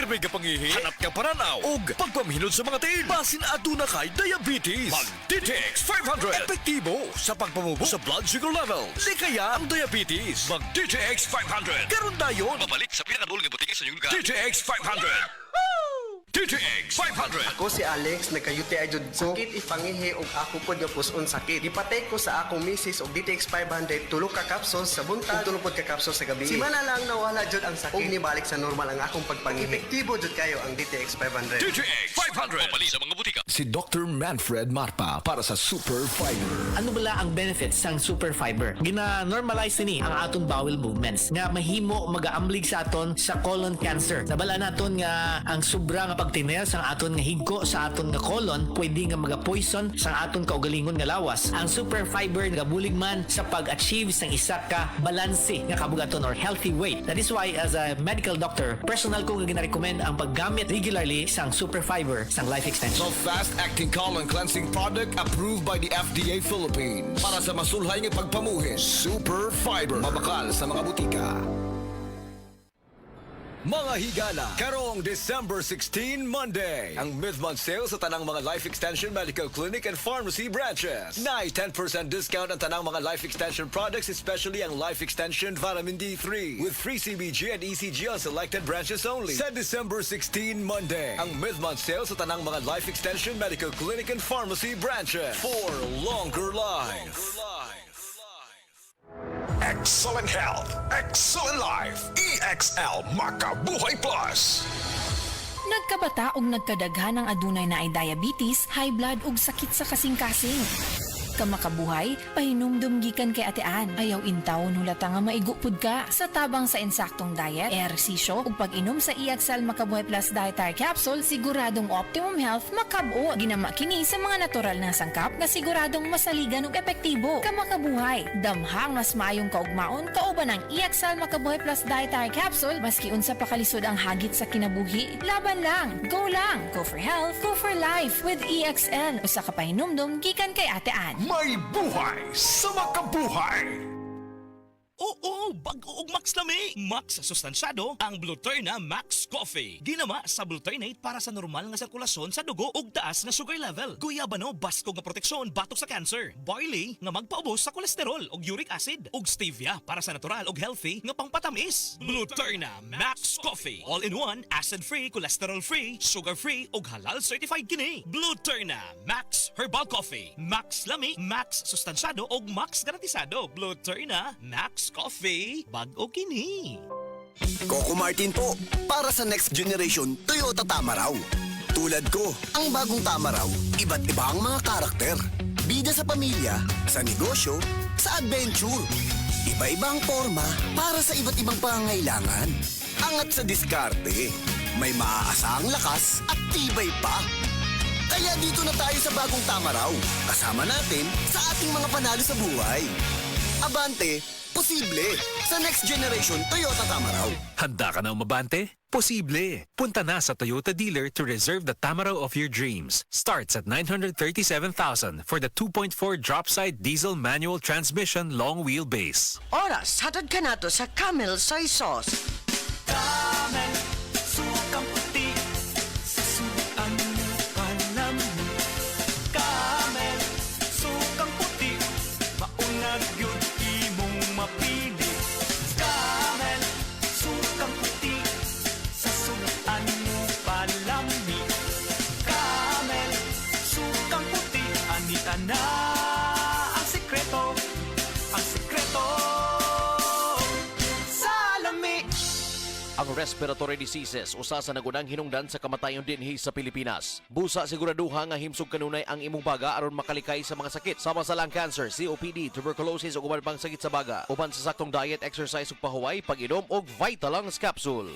Pirmi ka pangihi, hanap ka paranaw, ug pagpamhinod sa mga tiil. Basin aduna kay diabetes. Mag DTX 500. Epektibo sa pagpamubo sa blood sugar level. Likaya ang diabetes. Mag DTX 500. Karon dayon. Babalik sa pinakadulong nga butika sa inyong lugar. DTX 500. DTX 500. Ako si Alex, nagka-UTI jud ko. Sakit ipangihi og ako pod nga puson sakit. Gipatay ko sa akong misis og DTX 500 tulo ka capsules sa buntag ug tulo pod ka capsules sa gabi. Simana lang nawala jud ang sakit ug nibalik sa normal ang akong pagpangihi. Epektibo jud kayo ang DTX 500. DTX 500. Babalik sa mga butika. Si Dr. Manfred Marpa para sa Super Fiber. Ano bala ang benefits sang super fiber? Gina-normalize ni ang aton bowel movements nga mahimo magaamblig sa aton sa colon cancer. Nabala naton nga ang sobra nga pagtiner sa aton nga higko sa aton nga colon pwede nga maga-poison sa aton kaugalingon nga lawas. Ang super fiber nagabulig man sa pag-achieve sang isa ka balanse nga kabugaton or healthy weight. That is why as a medical doctor, personal ko nga gina-recommend ang paggamit regularly sang super fiber sang life extension. So fast-acting colon cleansing product approved by the FDA Philippines. Para sa masulhay nga pagpamuhin, Super Fiber. Mabakal sa mga butika. Mga higala, karong December 16, Monday, ang mid-month sale sa tanang mga Life Extension Medical Clinic and Pharmacy branches. Na 10% discount ang tanang mga Life Extension products, especially ang Life Extension Vitamin D3, with free CBG and ECG on selected branches only. Sa December 16, Monday, ang mid-month sale sa tanang mga Life Extension Medical Clinic and Pharmacy branches for longer life. Excellent health, excellent life. EXL Makabuhay Plus. Nagkabata ug nagkadaghan ang adunay na ay diabetes, high blood ug sakit sa kasing-kasing. Kamakabuhay, pahinumdum gikan kay atean. Ayaw intawon hulata nga maigupod ka. Sa tabang sa insaktong diet, ehersisyo ug pag-inom sa EXL Makabuhay Plus Dietary Capsule, siguradong optimum health makab-o. Ginama kini sa mga natural na sangkap nga siguradong masaligan ug epektibo. Kamakabuhay, damhang mas maayong kaugmaon kauban ang EXL Makabuhay Plus Dietary Capsule maski unsa pa kalisod ang hagit sa kinabuhi. Laban lang, go for health, go for life with EXL. Usa ka pahinumdum gikan kay atean. May buhay sa makabuhay. Oo, bago og Max lami. Max sustansyado ang Bluturna Max Coffee. Ginama sa Bluturnate para sa normal nga sirkulasyon sa dugo ug taas nga sugar level. Guyabano basko nga proteksyon batok sa cancer. Barley nga magpaubos sa kolesterol ug uric acid. Ug stevia para sa natural ug healthy nga pangpatamis. Bluturna Max Coffee. All-in-one, acid-free, cholesterol-free, sugar-free ug halal certified kini. Bluturna Max Herbal Coffee. Max lami, Max sustansyado ug Max garantisado. Bluturna Max Coffee, bag-o kini. Coco Martin po, para sa next generation Toyota Tamaraw. Tulad ko, ang bagong Tamaraw, iba't iba ang mga karakter. Bida sa pamilya, sa negosyo, sa adventure. Iba-iba ang forma para sa iba't ibang pangangailangan. Angat sa diskarte, may maaasahang lakas at tibay pa. Kaya dito na tayo sa bagong Tamaraw. Kasama natin sa ating mga panalo sa buhay. Abante, posible sa next generation Toyota Tamaraw. Handa ka na umabante? Posible! Punta na sa Toyota dealer to reserve the Tamaraw of your dreams. Starts at 937,000 for the 2.4 drop-side diesel manual transmission long wheelbase. Oras, hatad ka na to sa Camel Soy Sauce. Camel, sukang puti, sa sukan panam. Camel, sukang puti, maunag yun imong mapili. Camel, sukang puti, sa sukan palami. Camel, sukang puti, anita na ang sekreto, sa lami. Ang respiratory diseases usa sa nagunang hinungdan sa kamatayon dinhi sa Pilipinas. Busa siguraduha nga himsog kanunay ang imong baga aron makalikay sa mga sakit sama sa lung cancer, COPD, tuberculosis ug uban pang sakit sa baga. Uban sa saktong diet, exercise ug pahuway, pag-inom og Vitalungs capsule.